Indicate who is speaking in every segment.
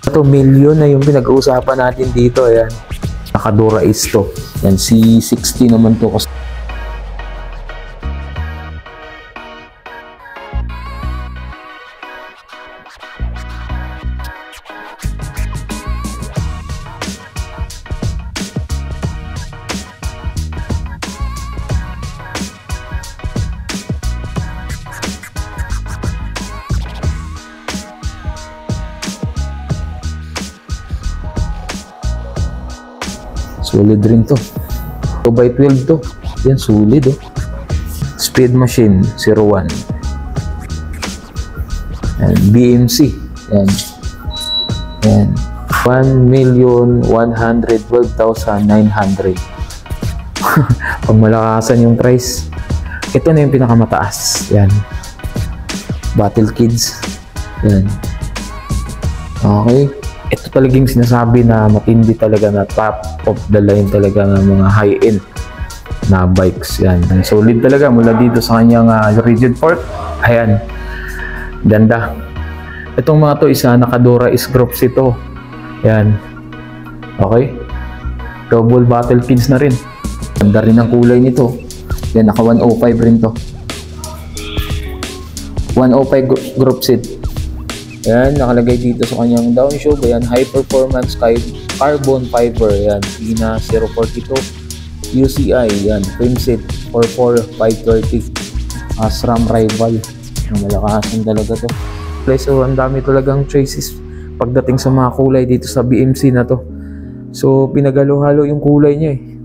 Speaker 1: Ito, million na yung pinag-uusapan natin dito. Ayan. Nakadura is to. Yan, C60 naman to. Solid rin to. 2x12 to. Yan, solid oh. Speed Machine 01. And BMC. Yan. Yan. 1,112,900. Pag malakasan yung price. Ito na yung pinakamataas. Yan. Battle Kids. Yan. Okay. Ito talagang sinasabi na matindi talaga na top of the line talaga ng mga high-end na bikes. Yan. Solid talaga mula dito sa kanyang rigid fork. Ayan. Ganda. Itong mga to isa nakadura is groups ito. Yan. Okay. Double battle pins na rin. Ganda rin ang kulay nito. Yan. Naka 105 rin to. 105 group set. Ayan, nakalagay dito sa kanyang downshoe. Ayan, high performance carbon fiber. Ayan, Pina 042 UCI. Ayan, Primset 44530 SRAM Rival. Malakasan talaga to. So, ang dami talagang choices pagdating sa mga kulay dito sa BMC na to. So, pinagalo-halo yung kulay niya eh. Ayan.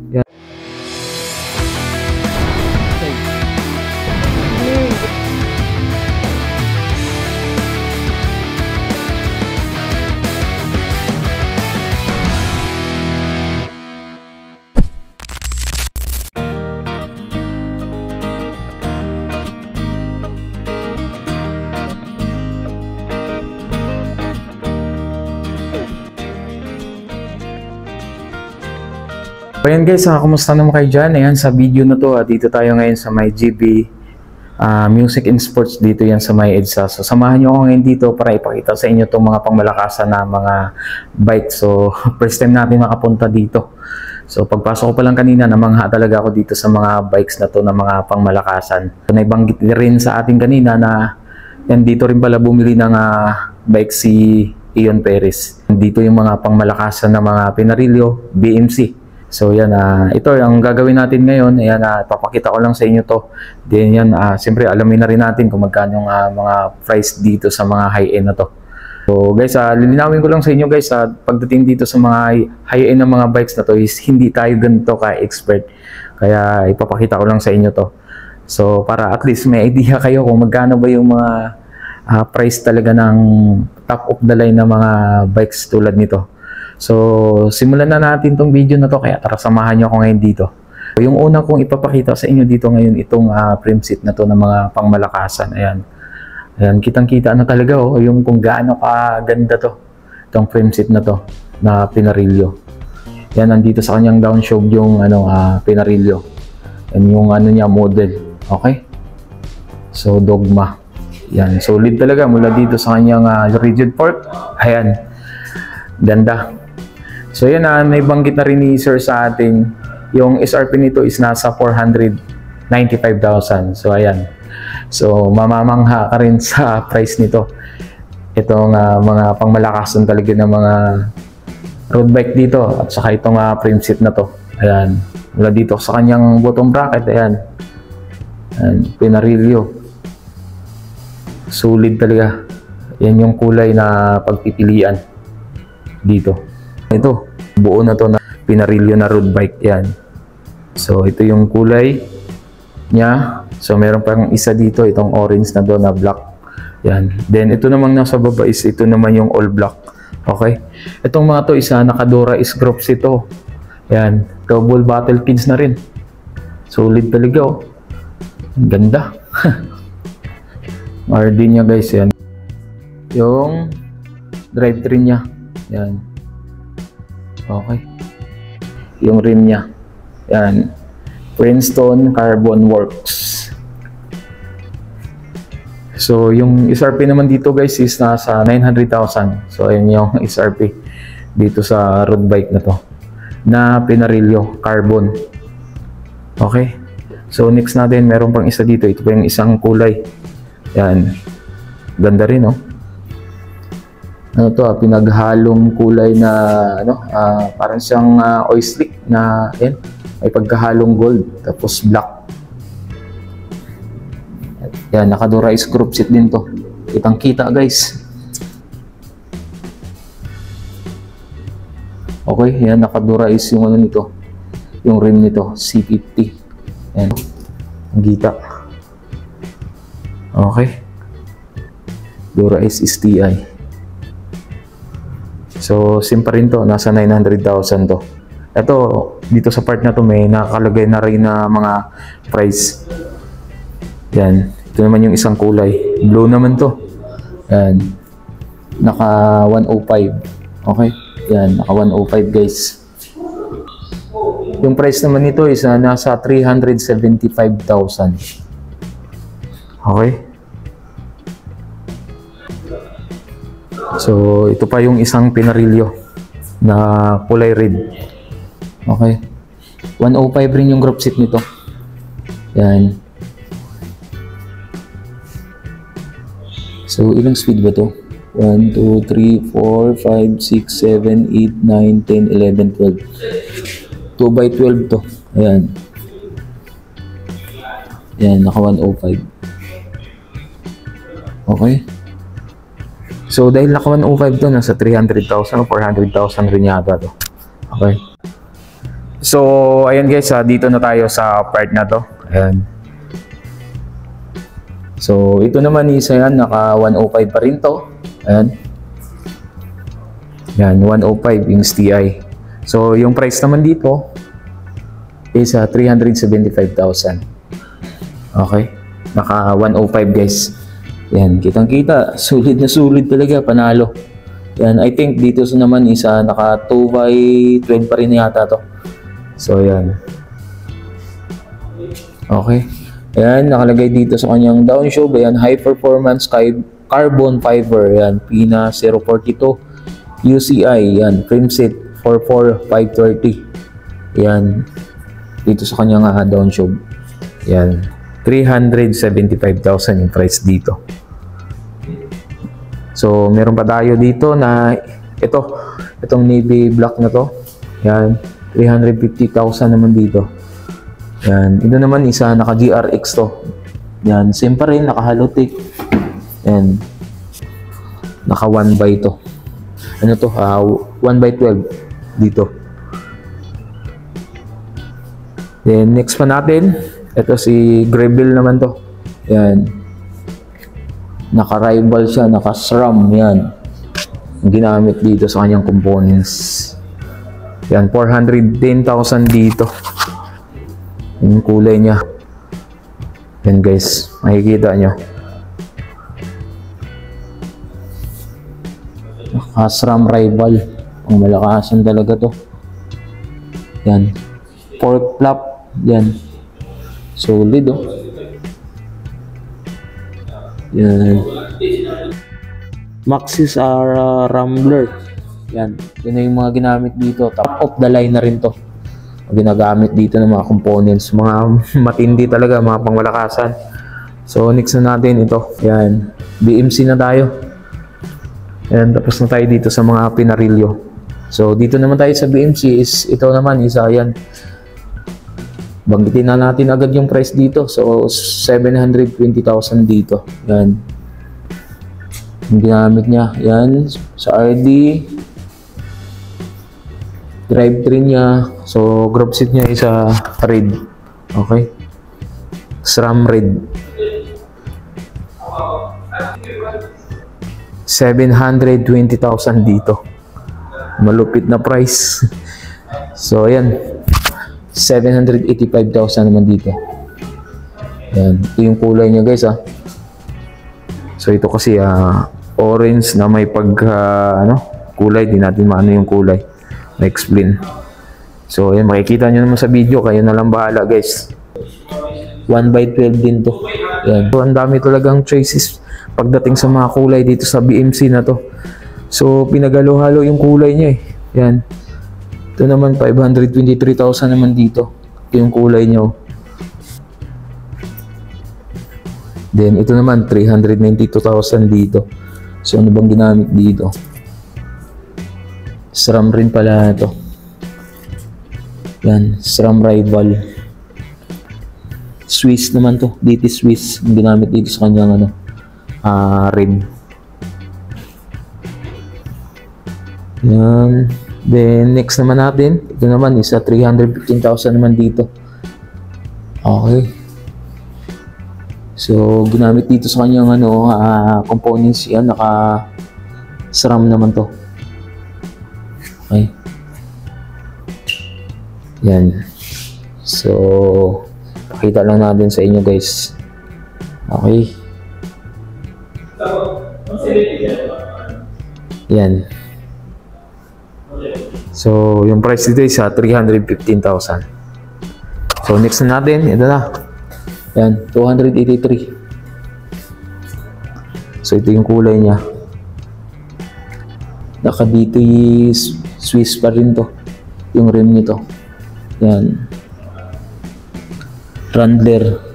Speaker 1: Ayan guys, kumusta naman kayo dyan? Ayan, sa video na to, dito tayo ngayon sa my GB Music and Sports dito yan sa my EDSA. So samahan nyo ako ngayon dito para ipakita sa inyo itong mga pangmalakasan na mga bikes. So first time natin makapunta dito. So pagpasok ko pa lang kanina, namangha talaga ako dito sa mga bikes na to na mga pangmalakasan. So, naibanggit rin sa atin kanina na yan, dito rin pala bumili ng bike si Ion Perez. Dito yung mga pangmalakasan na mga Pinarilio, BMC. So yan, ito ang gagawin natin ngayon. Ayan, papakita ko lang sa inyo to. Then yan, siyempre alamin na rin natin kung magkano yung mga price dito sa mga high-end na to. So guys, lilinawin ko lang sa inyo guys, pagdating dito sa mga high-end na mga bikes na to is hindi tayo ganito ka-expert. Kaya ipapakita ko lang sa inyo to. So para at least may idea kayo kung magkano ba yung mga price talaga ng top of the line na mga bikes tulad nito. So, simulan na natin tong video na to, kaya tara samahan nyo ako ngayon dito. Yung una kong ipapakita sa inyo dito ngayon, itong Primset na to ng mga pangmalakasan. Ayan. Ayan, kitang-kita na talaga yung kung gaano kaganda to. Itong Primset na to, na Pinarilio. Yan, nandito sa kanyang downshoe yung Pinarilio. Yan yung niya, model. Okay? So, Dogma. Yan, solid talaga mula dito sa kanyang rigid fork. Ayan. Ganda. So yan, naibanggit na rin ni Sir sa ating yung SRP nito is nasa 495,000. So ayan. So mamamangha ka rin sa price nito. Itong mga pangmalakasan talaga ng mga road bike dito at saka itong Primset na to. Ayan. Mula dito sa kanyang bottom bracket, ayan. Ayan, Pinarilio. Solid talaga. Yan yung kulay na pagpipilian dito. Ito, buo na to na Pinarilio na road bike yan. So ito yung kulay niya. So meron pang isa dito, itong orange na doon na black. Yan. Then ito namang nasa baba is ito naman yung all black. Okay? Itong mga to isa nakadura is groups ito. Yan. Double battle pins na rin. Solid talaga oh. Ganda. RD niya guys yan. Yung drivetrain niya. Yan. Okay. Yung rim niya. Yan. Princeton Carbon Works. So, yung SRP naman dito guys is nasa 900,000. So, ayan yung SRP dito sa road bike na to. Na Pinarilio, carbon. Okay. So, next natin, meron pang isa dito. Ito pa yung isang kulay. Yan. Ganda rin, no? Ano to, pinaghalong kulay na, parang siyang oil slick na, yan. May pagkahalong gold. Tapos black. Yan, naka-Dura-Ace group seat din to. Kitang-kita, guys. Okay, yan, naka-Dura-Ace yung ano nito. Yung rim nito, C50. Yan, ang kita. Okay. Dura-Ace STI. So, sim pa rin to. Nasa 900,000 to. Ito, dito sa part na to, may nakakalagay na rin na mga price. Yan. Ito naman yung isang kulay. Blue naman to. Yan. Naka 105. Okay. Yan. Naka 105 guys. Yung price naman nito is nasa 375,000. Okay. So, ito pa yung isang Pinarilio na kulay red. Okay. 105 rin yung group seat nito. Yan. So, ilang speed ba to? 1, 2, 3, 4, 5, 6, 7, 8, 9, 10, 11, 12. 2 by 12 to. Ayan. Ayan, naka 105. Okay. So, dahil naka 105 to, nasa 300,000 o 400,000 rin yata to. Okay. So, ayan guys, dito na tayo sa part na to. Ayan. So, ito naman isa yan, naka 105 pa rin to. Ayan. Yan, 105 yung STI. So, yung price naman dito is 375,000. Okay? Naka 105 guys. Yan, kitang-kita. Sulit na sulit talaga, panalo. Yan, I think dito sa naman is naka 2 by 12 pa rin yata to. So, yan. Okay. Ayan, nakalagay dito sa kanyang downshoe. Ayan, high performance carbon fiber. Ayan, Pina 042 UCI. Ayan, frame set 44530. Ayan, dito sa kanyang downshoe. Ayan, 375,000 yung price dito. So, meron pa tayo dito na itong navy black na to. Ayan, 350,000 naman dito. Ayan, ito naman isa naka GRX to. Ayan, same pa rin, naka halotic. Ayan, naka 1 by to. Ano to? 1 by 12 dito. Then, next pa natin, ito si Gravel naman to. Ayan, naka-rival siya, naka-SRAM. Yan, ginamit dito sa kanyang components. Yan, 410,000 dito yung kulay niya. Yan guys, makikita nyo, naka-SRAM rival. Ang malakasan talaga to. Yan, fork flap. Yan, solid oh. Yan, Maxxis Rambler. Yan, yun na yung mga ginamit dito. Top of the line na rin to. Ginagamit dito ng mga components, mga matindi talaga, mga pangmalakasan. So next na natin ito. Yan, BMC na tayo. Yan, tapos na tayo dito sa mga Pinarilio. So dito naman tayo sa BMC is ito naman isa. Yan, banggitin na natin agad yung price dito. So 720,000 dito. Yan, yung ginamit niya. Yan, sa RD drivetrain niya. So group seat niya is red. Okay, SRAM red. 720,000 dito. Malupit na price. So ayan, 785,000 naman dito. Ayan, ito yung kulay niya guys So ito kasi orange na may kulay, di natin maano yung kulay, na-explain. So ayan, makikita nyo naman sa video, kayo na lang bahala guys. 1 by 12 din to. Ayan. So ang dami talagang choices pagdating sa mga kulay dito sa BMC na to. So pinagalo-halo yung kulay niya eh. Yan. Ito naman 523,000 naman dito. Ito yung kulay niya. Then ito naman 392,000 dito. So ano bang ginamit dito? SRAM rin pala ito. Yan, SRAM Rival. Swiss naman to, DT Swiss. Ang ginamit dito sa kanyang rim. Yan. Then next naman natin, ito naman isa 315,000 naman dito. Okay. So ginamit dito sa kanyang components yan, naka SRAM naman to. Okay. Yan. So pakita lang natin sa inyo guys. Okay. Yan. So yung price dito is 315,000. So next na natin, ito na. Yan, 283. So ito yung kulay niya. Naka DT Swiss pa rin to. Yung rim nito. Yan. Randler.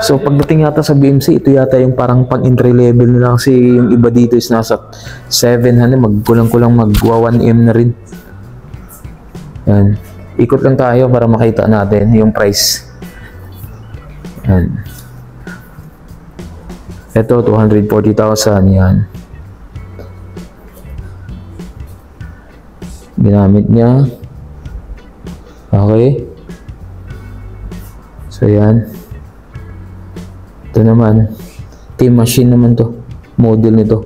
Speaker 1: So pagdating yata sa BMC, ito yata yung parang pang entry level nila kasi yung iba dito is nasa 700, magkulang-kulang magwa 1M na rin. Yan. Ikot lang tayo para makita natin yung price. Yan. Ito 240,000 yan. Ginamit niya. Okay. So yan. Ito naman, Team Machine naman to. Model nito.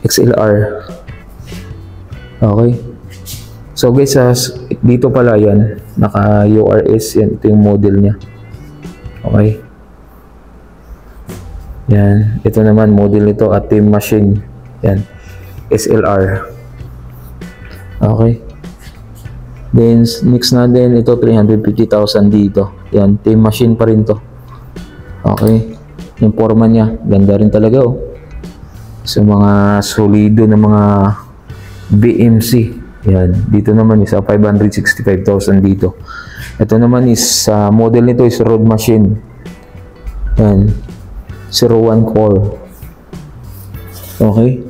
Speaker 1: XLR. Okay. So guys, dito pala yan. Naka URS yan. Ito yung model niya. Okay. Yan. Ito naman, model nito at Team Machine. Yan. SLR. Okay. Then, next natin, ito 350,000 dito. Yan. Team Machine pa rin to. Okay. Yung forma niya, ganda rin talaga oh. So mga solido na mga BMC. Yan, dito naman is 565,000 dito. Ito naman is model nito is Road Machine. Yan, 01 core. Okay.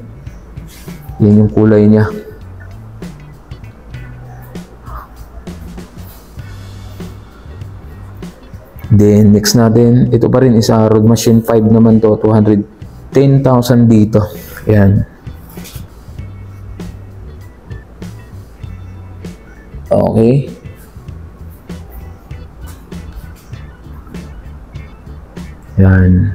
Speaker 1: Yan yung kulay niya. Then next natin, ito pa rin isa Road Machine 5 naman to, 210,000 dito. Yan. Okay. Yan.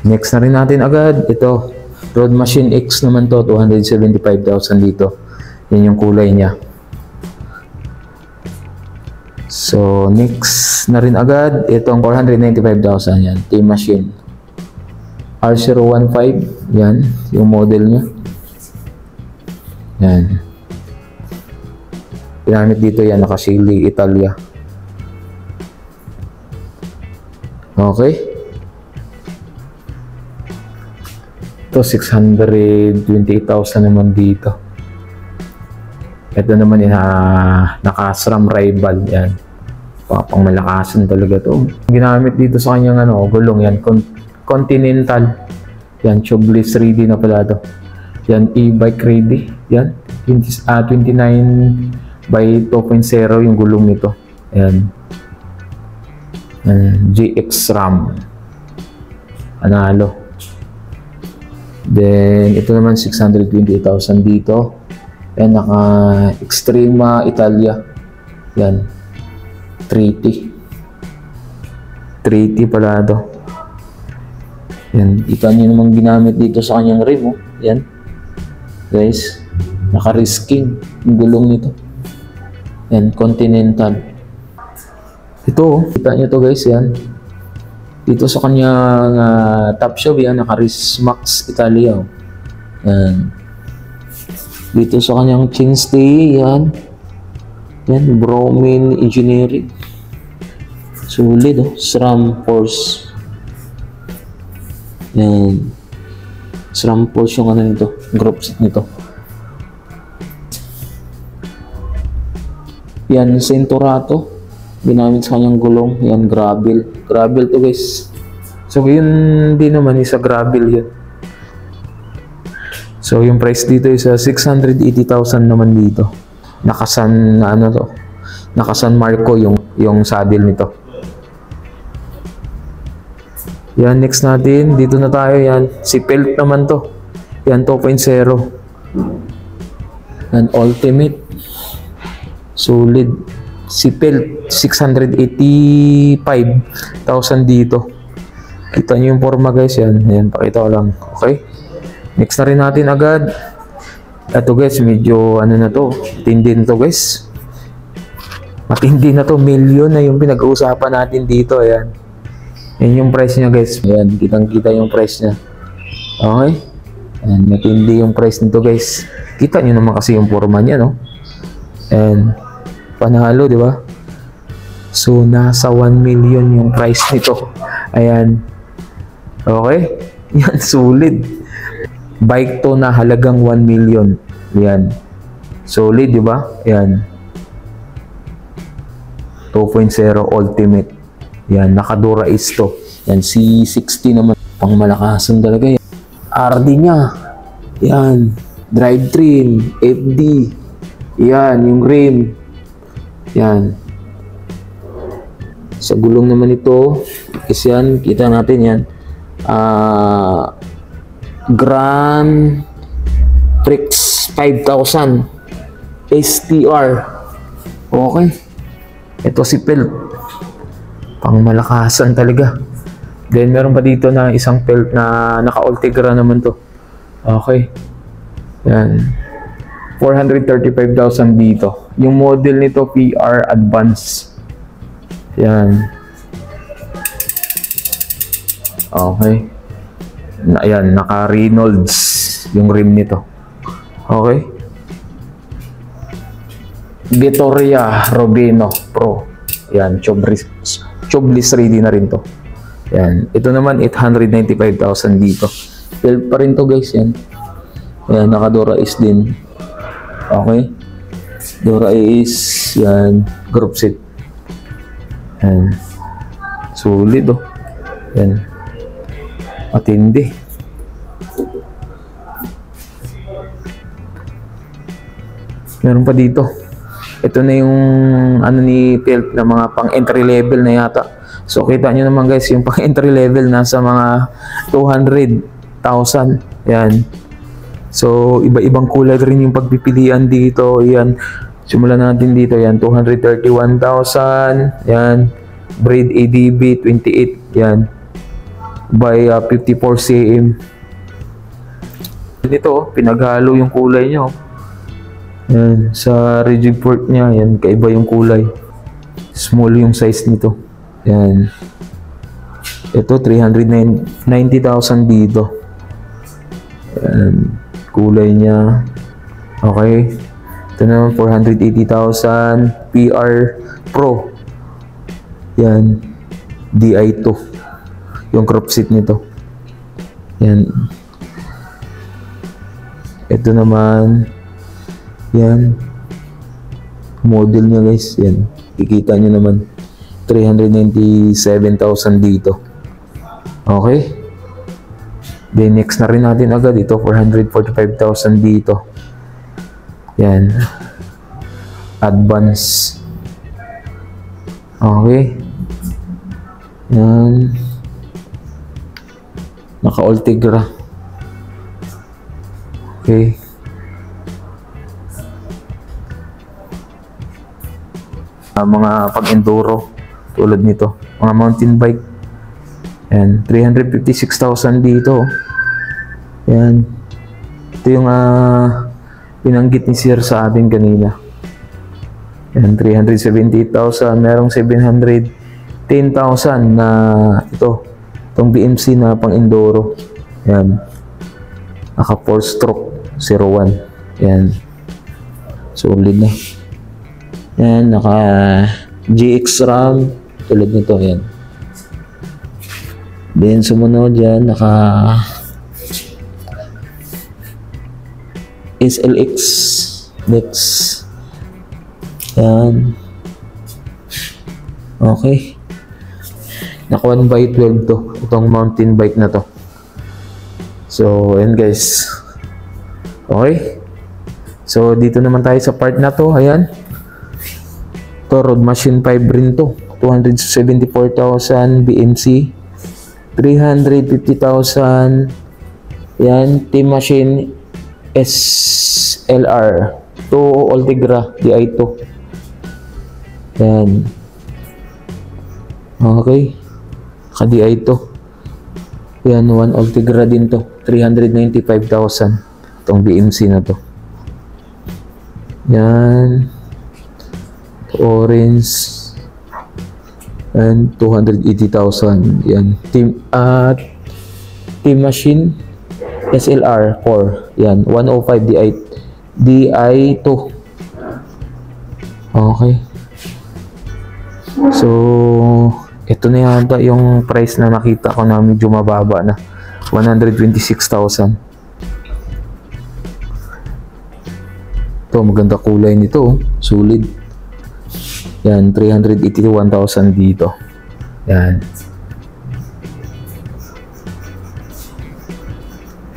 Speaker 1: Next na rin natin agad, ito Road Machine X naman to, 275,000 dito. Yan yung kulay niya. So, next na rin agad, itong 495,000 yan, Team Machine. R015, yan, yung model niya. Yan. Pinamit dito yan, nakasili, Italia. Okay. Ito, 628,000 naman dito. Ito naman yung naka-SRAM Rival, yan. Pangmalakasan talaga to. Ginamit dito sa kanyang gulong yan, Continental. Yan, tubeless 3D na pala to. Yan, e-bike ready. Yan, 29 by 2.0 yung gulong nito. Yan. GX RAM. Analo. Then, ito naman 628,000 dito. Yan, naka Extrema Italia. Yan. 3T pala ito. Yan, kita nyo namang ginamit dito sa kanyang rim oh. Yan guys, naka-risking yung gulong nito. Yan, Continental. Ito oh, kita nyo to guys. Yan, dito sa kanyang top shop yan, naka-Ris Max Italia oh. Yan, dito sa kanyang chainstay yan. Yan, Bromine Engineering. Solid oh, SRAM Force.
Speaker 2: Yan. SRAM pulse yung ano nito, group set nito. Yan, Centurato. Ginamit sa kanyang gulong. Yan, gravel. Gravel to guys. So, yun din naman, isa gravel yun. So, yung price dito is 680,000 naman dito. Nakasan, ano to? Nakasan Marco yung saddle nito. Yan, next natin. Dito na tayo, yan. Si Pelt naman to. Yan, 2.0. Yan, Ultimate. Solid. Si Pelt, 685,000 dito. Kita nyo yung forma guys, yan. Yan, pakita ko lang. Okay? Next na rin natin agad. Ito guys, medyo ano na to. Tindi na to guys. Matindi na to. Million na yung pinag-uusapan natin dito. Ayan. Yan yung price niya guys. Ayan, kitang-kita yung price niya. Okay? Ayan, matindi yung price nito guys. Kita nyo naman kasi yung forma niya, no? Ayan. Panalo, di ba? So, nasa 1 million yung price nito. Ayan. Okay? Yan, sulit. Bike to na halagang 1 million. Yan. Solid, di ba? Yan. 2.0 Ultimate. Yan, Nakadura is to. Yan, C60 naman. Pang malakasan talaga yan. RD niya. Yan. Drivetrain. FD. Yan, yung rim. Yan. Sa gulong naman ito, is yan, kita natin yan. Grand Prix 5,000 STR. Okay. Ito si Pelt. Pang malakasan talaga. Then meron pa dito na isang Pelt na naka-Ultegra naman to. Okay. Yan. 435,000 dito. Yung model nito PR Advance. Yan. Okay. Ayan, naka-Reynolds yung rim nito. Okay. Vittoria Robino Pro. Yan, tubeless ready na rin to. Yan. Ito naman, 895,000 dito. Belt pa rin to guys, yan. Ayan, naka-Dura is din. Okay. Dura is, yan, group set. Yan. Solid, oh. Yan. Matindi. Meron pa dito. Ito na yung ano ni Pelt na mga pang entry level na yata. So kita nyo naman guys, yung pang entry level nasa mga 200,000. Yan. So iba-ibang kulay rin yung pagpipilian dito. Yan. Simulan natin dito. Yan. 231,000. Yan. Braid ADB 28. Yan. By 54 cm. Dito, pinaghalo yung kulay nyo. Yan, sa rigid fork niya, yan, kaiba yung kulay. Small yung size nito. Yan. Ito, 390,000 dito. Yan, kulay niya. Okay. Ito naman, 480,000. PR Pro. Yan. DI2. Yung crop seat nito. Yan. Ito naman. Yan. Model niya guys. Yan. Kikita nyo naman. 397,000 dito. Okay. Then next na rin natin agad. Ito 445,000 dito. Yan. Advance. Okay. Yan. Naka-Ultegra. Okay. Mga pag-enduro tulad nito, mga mountain bike. Yan, 356,000 dito. Yan. Ito yung pinanggit ni Sir sa atin kanina. Yan, 378,000. Merong 710,000 na ito. Itong BMC na pang-enduro. Yan. Naka 4-stroke 01. Yan. Solid na. Yan, naka GX RAM tulad nito, yan. Then sumunod yan, naka SLX Dex. Yan. Okay. Naka 1x12 to. Itong mountain bike na to. So, ayan guys. Okay. So, dito naman tayo sa part na to. Ayan. To, road machine 5 rin to. 274,000 BMC. 350,000. Ayan. Team machine SLR. To Ultegra Di2. Ayan. Okay. Ka-Di2. Ayan. 1 Ultegra din to. 395,000. Itong BMC na to. Yan. Orange. And 280,000. Yan. Team machine SLR 4. Yan. 105 Di2. Okay. So, ito na yata yung price na nakita ko na medyo mababa na. 126,000. Ito, maganda kulay nito. Solid. Yan, 381,000 dito. Yan.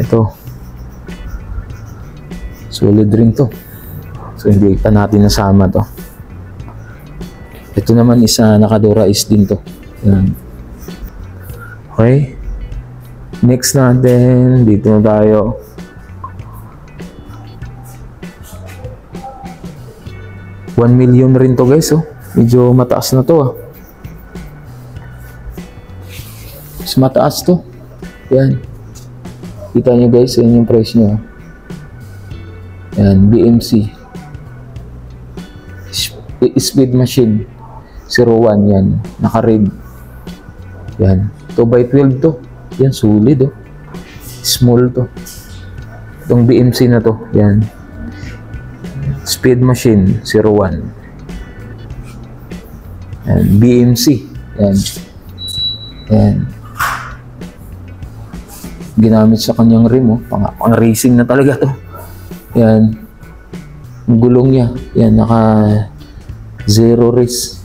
Speaker 2: Ito. Solid rin to. So, hindi pa natin nasama to. Ito naman isa nakadura is din to. Yan. Okay. Next natin, dito na tayo. $1 million rin to guys, oh. Medyo mataas na to, ah. Mas mataas to. Yan. Kita nyo guys, yan yung price nyo. Yan, BMC. Speed machine. 01 yan. Naka-red. Yan. 2x12 to. Yan, solid, oh. Small to. Itong BMC na to. Yan. Speed machine 01. Yan. BMC. Yan. Yan. Ginamit sa kanyang rim, oh. Pang racing na talaga to. Yan. Ang gulong niya. Yan. Naka zero race.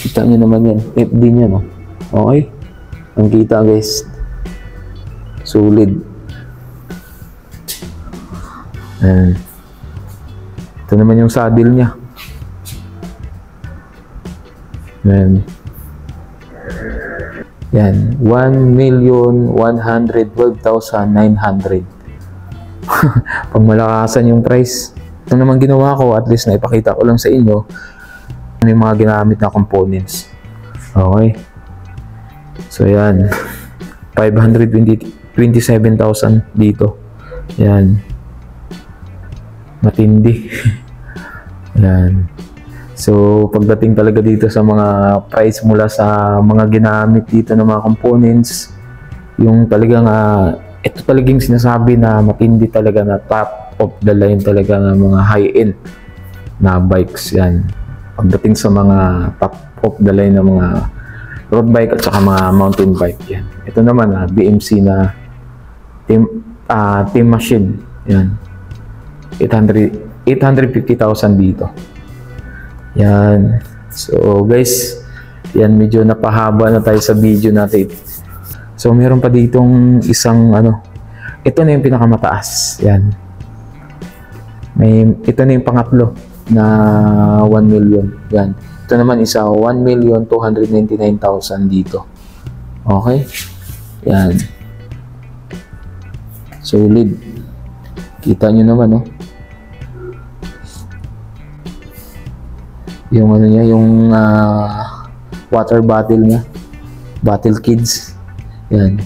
Speaker 2: Kita nyo naman yan. FD niya, no? Okay. Ang kita guys. Solid. Ayan. Ito naman yung saddle niya. Ayan. Yan. 1,112,900. Pag malakasan yung price. Ito naman ginawa ko, at least na ipakita ko lang sa inyo yung mga ginamit na components. Okay. So, yan. 527,000 dito. Yan. Matindi. Yan. So, pagdating talaga dito sa mga price mula sa mga ginamit dito ng mga components, yung talagang, ito talagang sinasabi na matindi talaga na top of the line talaga ng mga high-end na bikes. Yan. Pagdating sa mga top of the line ng mga road bike at saka mga mountain bike. Yan. Ito naman, BMC na team machine. Yan. 850,000 dito. Yan. So, guys, yan, medyo napahaba na tayo sa video natin. So, meron pa ditong isang, ito na yung pinakamataas. Yan. Ito na yung pangatlo na 1 million. Yan. Ito naman isa, 1,299,000 dito. Okay? Yan. Solid. Kita nyo naman, oh. Yung niya, yung water bottle niya. Bottle Kids. Yan.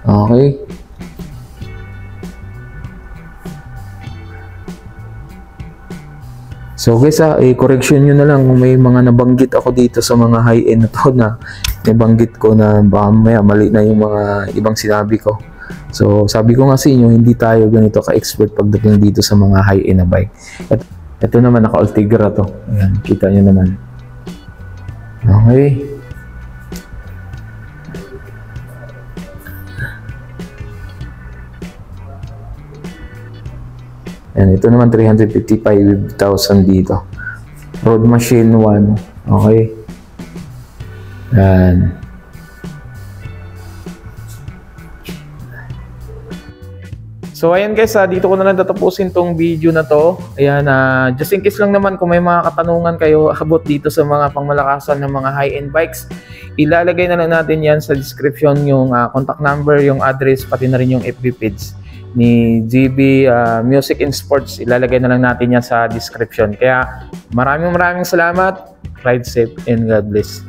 Speaker 2: Okay. So guys, correction nyo na lang kung may mga nabanggit ako dito sa mga high-end na to na nabanggit ko na baka mali na yung mga ibang sinabi ko. So sabi ko nga sa inyo, hindi tayo ganito ka-expert pagdating dito sa mga high-end na bike. Ito naman, naka-Ultegra to. Ayan, kita nyo naman. Okay. Yan, ito naman 355,000 dito. Road Machine 1. Okay. Yan.
Speaker 1: So ayan guys, dito ko na lang tatapusin tong video na to. Ayan, just in case lang naman kung may mga katanungan kayo abot dito sa mga pangmalakasan ng mga high-end bikes, ilalagay na lang natin yan sa description yung contact number, yung address, pati na rin yung FB page ni GB Music and Sports. Ilalagay na lang natin yan sa description. Kaya maraming salamat. Ride safe and God bless.